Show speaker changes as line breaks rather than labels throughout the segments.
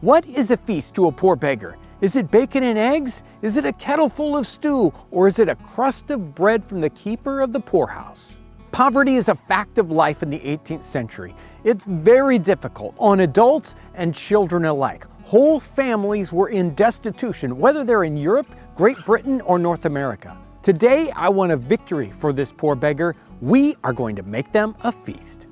What is a feast to a poor beggar? Is it bacon and eggs? Is it a kettle full of stew? Or is it a crust of bread from the keeper of the poorhouse? Poverty is a fact of life in the 18th century. It's very difficult on adults and children alike. Whole families were in destitution, whether they're in Europe, Great Britain, or North America. Today, I want a victory for this poor beggar. We are going to make them a feast.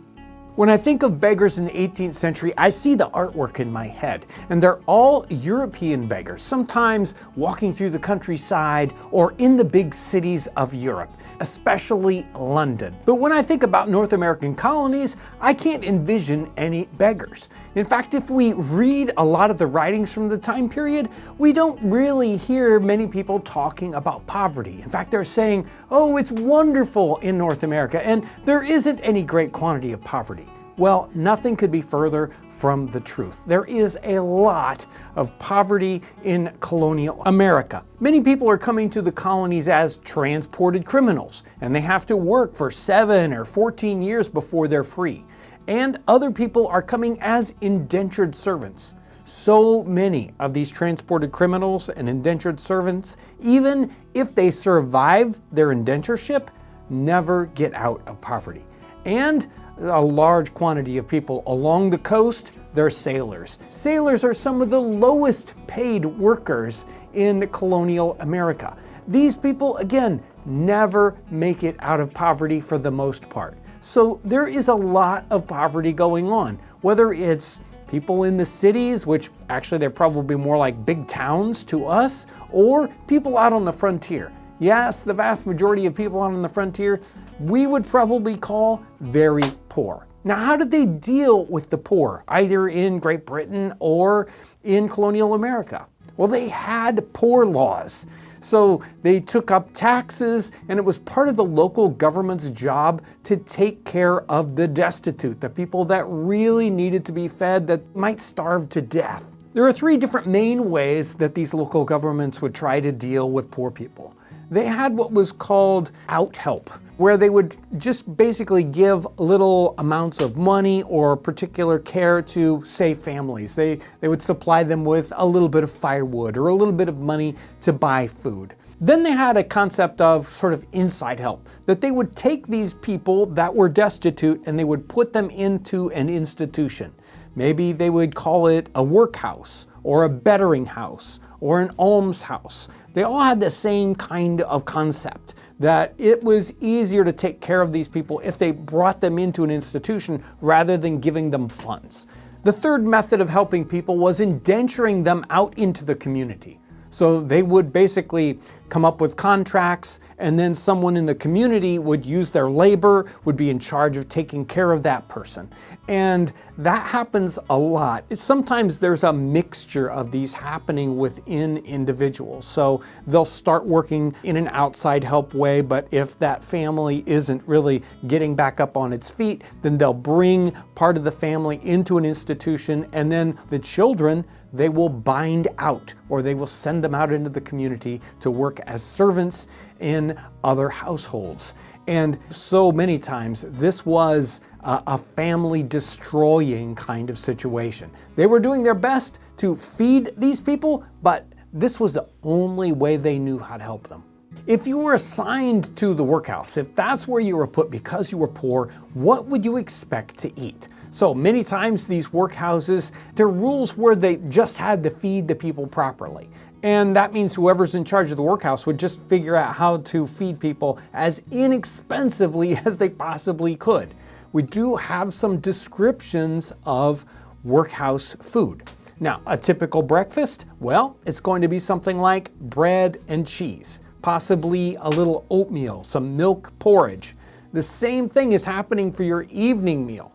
When I think of beggars in the 18th century, I see the artwork in my head, and they're all European beggars, sometimes walking through the countryside or in the big cities of Europe, especially London. But when I think about North American colonies, I can't envision any beggars. In fact, if we read a lot of the writings from the time period, we don't really hear many people talking about poverty. In fact, they're saying, oh, it's wonderful in North America, and there isn't any great quantity of poverty. Well, nothing could be further from the truth. There is a lot of poverty in colonial America. Many people are coming to the colonies as transported criminals, and they have to work for 7 or 14 years before they're free. And other people are coming as indentured servants. So many of these transported criminals and indentured servants, even if they survive their indentureship, never get out of poverty. And a large quantity of people along the coast, they're sailors. Sailors are some of the lowest paid workers in colonial America. These people, again, never make it out of poverty for the most part. So there is a lot of poverty going on, whether it's people in the cities, which actually they're probably more like big towns to us, or people out on the frontier. Yes, the vast majority of people out on the frontier, we would probably call very poor. Now, how did they deal with the poor, either in Great Britain or in colonial America? Well, they had poor laws. So they took up taxes, and it was part of the local government's job to take care of the destitute, the people that really needed to be fed that might starve to death. There are 3 different main ways that these local governments would try to deal with poor people. They had what was called out help, where they would just basically give little amounts of money or particular care to, say, families. They would supply them with a little bit of firewood or a little bit of money to buy food. Then they had a concept of sort of inside help, that they would take these people that were destitute and they would put them into an institution. Maybe they would call it a workhouse or a bettering house or an almshouse. They all had the same kind of concept, that it was easier to take care of these people if they brought them into an institution rather than giving them funds. The third method of helping people was indenturing them out into the community. So they would basically come up with contracts, and then someone in the community would use their labor, would be in charge of taking care of that person. And that happens a lot. Sometimes there's a mixture of these happening within individuals. So they'll start working in an outside help way, but if that family isn't really getting back up on its feet, then they'll bring part of the family into an institution, and then the children, they will bind out, or they will send them out into the community to work as servants in other households. And so many times this was a family destroying kind of situation. They were doing their best to feed these people, but this was the only way they knew how to help them. If you were assigned to the workhouse, if that's where you were put because you were poor, what would you expect to eat? So many times these workhouses, their rules were they just had to feed the people properly. And that means whoever's in charge of the workhouse would just figure out how to feed people as inexpensively as they possibly could. We do have some descriptions of workhouse food. Now, a typical breakfast, well, it's going to be something like bread and cheese, possibly a little oatmeal, some milk porridge. The same thing is happening for your evening meal.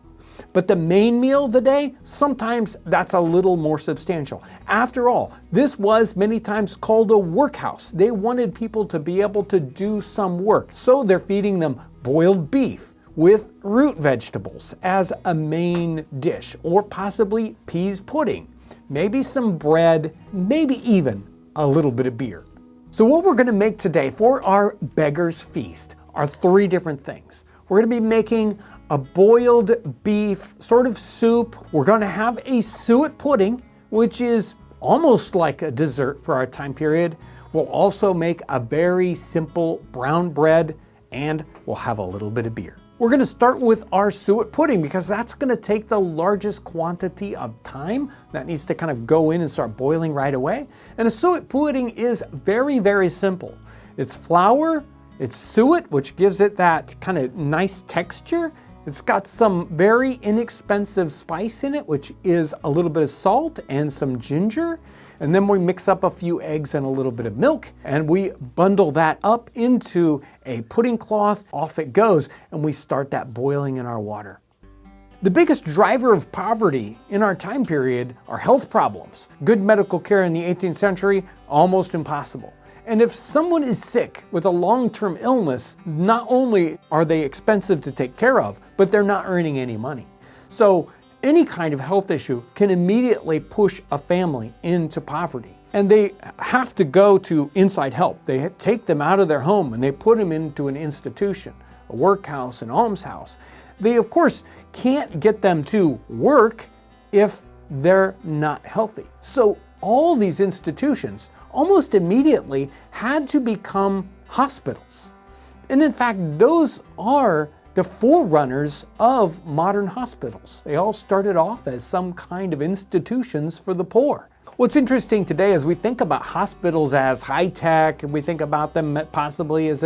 But the main meal of the day, sometimes that's a little more substantial. After all, this was many times called a workhouse. They wanted people to be able to do some work. So they're feeding them boiled beef with root vegetables as a main dish, or possibly peas pudding, maybe some bread, maybe even a little bit of beer. So what we're going to make today for our beggar's feast are 3 different things. We're going to be making a boiled beef sort of soup. We're going to have a suet pudding, which is almost like a dessert for our time period. We'll also make a very simple brown bread, and we'll have a little bit of beer. We're gonna start with our suet pudding because that's gonna take the largest quantity of time. That needs to kind of go in and start boiling right away. And a suet pudding is very, very simple. It's flour, it's suet, which gives it that kind of nice texture. It's got some very inexpensive spice in it, which is a little bit of salt and some ginger. And then we mix up a few eggs and a little bit of milk, and we bundle that up into a pudding cloth. Off it goes, and we start that boiling in our water. The biggest driver of poverty in our time period are health problems. Good medical care in the 18th century, almost impossible. And if someone is sick with a long-term illness, not only are they expensive to take care of, but they're not earning any money. So any kind of health issue can immediately push a family into poverty. And they have to go to inside help. They take them out of their home and they put them into an institution, a workhouse, an almshouse. They, of course, can't get them to work if they're not healthy. So all these institutions almost immediately had to become hospitals. And in fact, those are the forerunners of modern hospitals. They all started off as some kind of institutions for the poor. What's interesting today is we think about hospitals as high-tech, and we think about them possibly as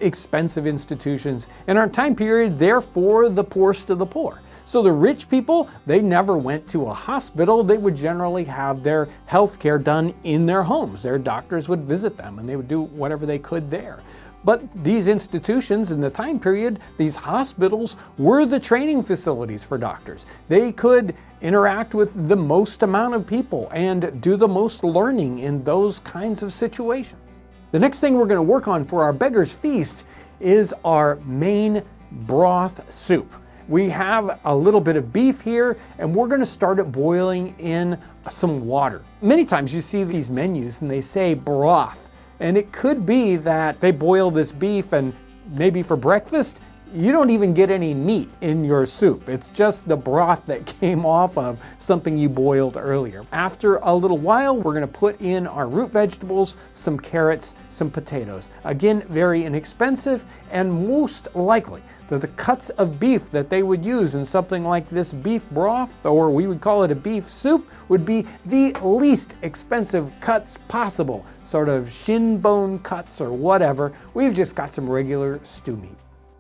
expensive institutions. In our time period, they're for the poorest of the poor. So the rich people, they never went to a hospital. They would generally have their health care done in their homes. Their doctors would visit them and they would do whatever they could there. But these institutions in the time period, these hospitals, were the training facilities for doctors. They could interact with the most amount of people and do the most learning in those kinds of situations. The next thing we're going to work on for our Beggar's Feast is our main broth soup. We have a little bit of beef here, and we're going to start it boiling in some water. Many times you see these menus and they say broth. And it could be that they boil this beef and maybe for breakfast, you don't even get any meat in your soup. It's just the broth that came off of something you boiled earlier. After a little while, we're gonna put in our root vegetables, some carrots, some potatoes. Again, very inexpensive, and most likely that the cuts of beef that they would use in something like this beef broth, or we would call it a beef soup, would be the least expensive cuts possible. Sort of shin bone cuts or whatever. We've just got some regular stew meat.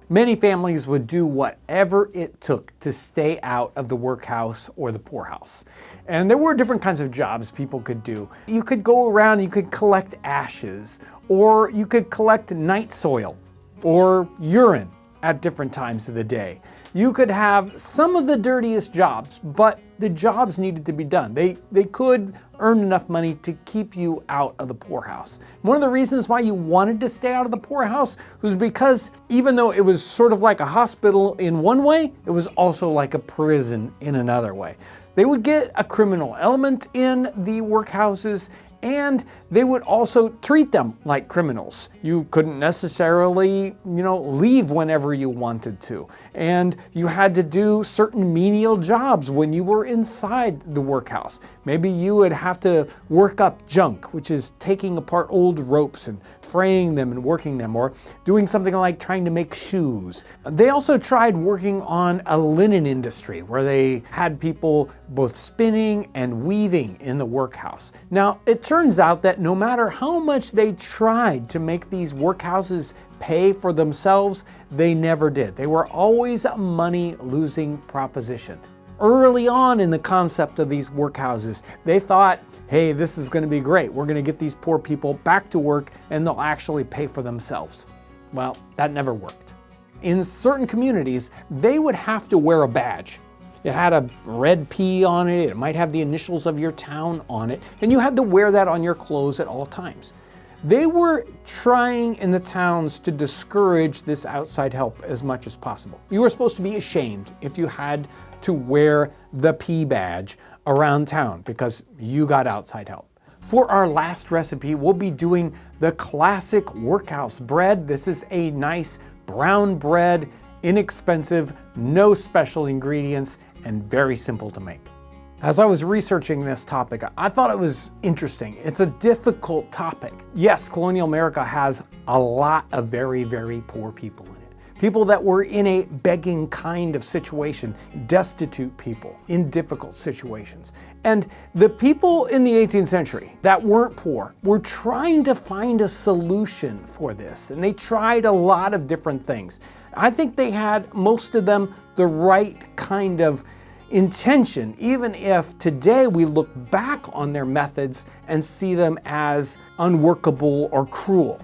Many families would do whatever it took to stay out of the workhouse or the poorhouse. And there were different kinds of jobs people could do. You could go around, you could collect ashes, or you could collect night soil or urine at different times of the day. You could have some of the dirtiest jobs, but the jobs needed to be done. They could earn enough money to keep you out of the poorhouse. One of the reasons why you wanted to stay out of the poorhouse was because even though it was sort of like a hospital in one way, it was also like a prison in another way. They would get a criminal element in the workhouses, and they would also treat them like criminals. You couldn't necessarily, leave whenever you wanted to. And you had to do certain menial jobs when you were inside the workhouse. Maybe you would have to work up junk, which is taking apart old ropes and fraying them and working them, or doing something like trying to make shoes. They also tried working on a linen industry where they had people both spinning and weaving in the workhouse. Now, it turns out that no matter how much they tried to make these workhouses pay for themselves, they never did. They were always a money-losing proposition. Early on in the concept of these workhouses, they thought, hey, this is going to be great. We're going to get these poor people back to work and they'll actually pay for themselves. Well, that never worked. In certain communities, they would have to wear a badge. It had a red P on it, it might have the initials of your town on it, and you had to wear that on your clothes at all times. They were trying in the towns to discourage this outside help as much as possible. You were supposed to be ashamed if you had to wear the P badge around town because you got outside help. For our last recipe, we'll be doing the classic workhouse bread. This is a nice brown bread, inexpensive, no special ingredients, and very simple to make. As I was researching this topic, I thought it was interesting. It's a difficult topic. Yes, colonial America has a lot of very, very poor people in it. People that were in a begging kind of situation, destitute people in difficult situations. And the people in the 18th century that weren't poor were trying to find a solution for this. And they tried a lot of different things. I think they had, most of them, the right kind of intention, even if today we look back on their methods and see them as unworkable or cruel.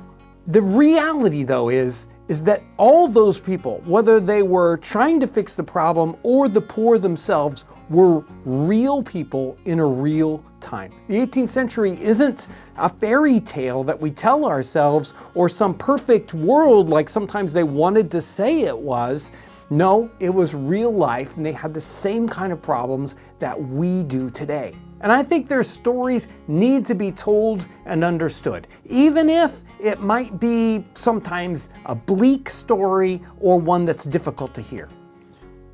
The reality, though, is that all those people, whether they were trying to fix the problem or the poor themselves, were real people in a real time. The 18th century isn't a fairy tale that we tell ourselves or some perfect world like sometimes they wanted to say it was. No, it was real life, and they had the same kind of problems that we do today. And I think their stories need to be told and understood, even if it might be sometimes a bleak story or one that's difficult to hear.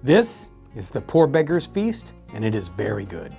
This is the Poor Beggar's Feast, and it is very good.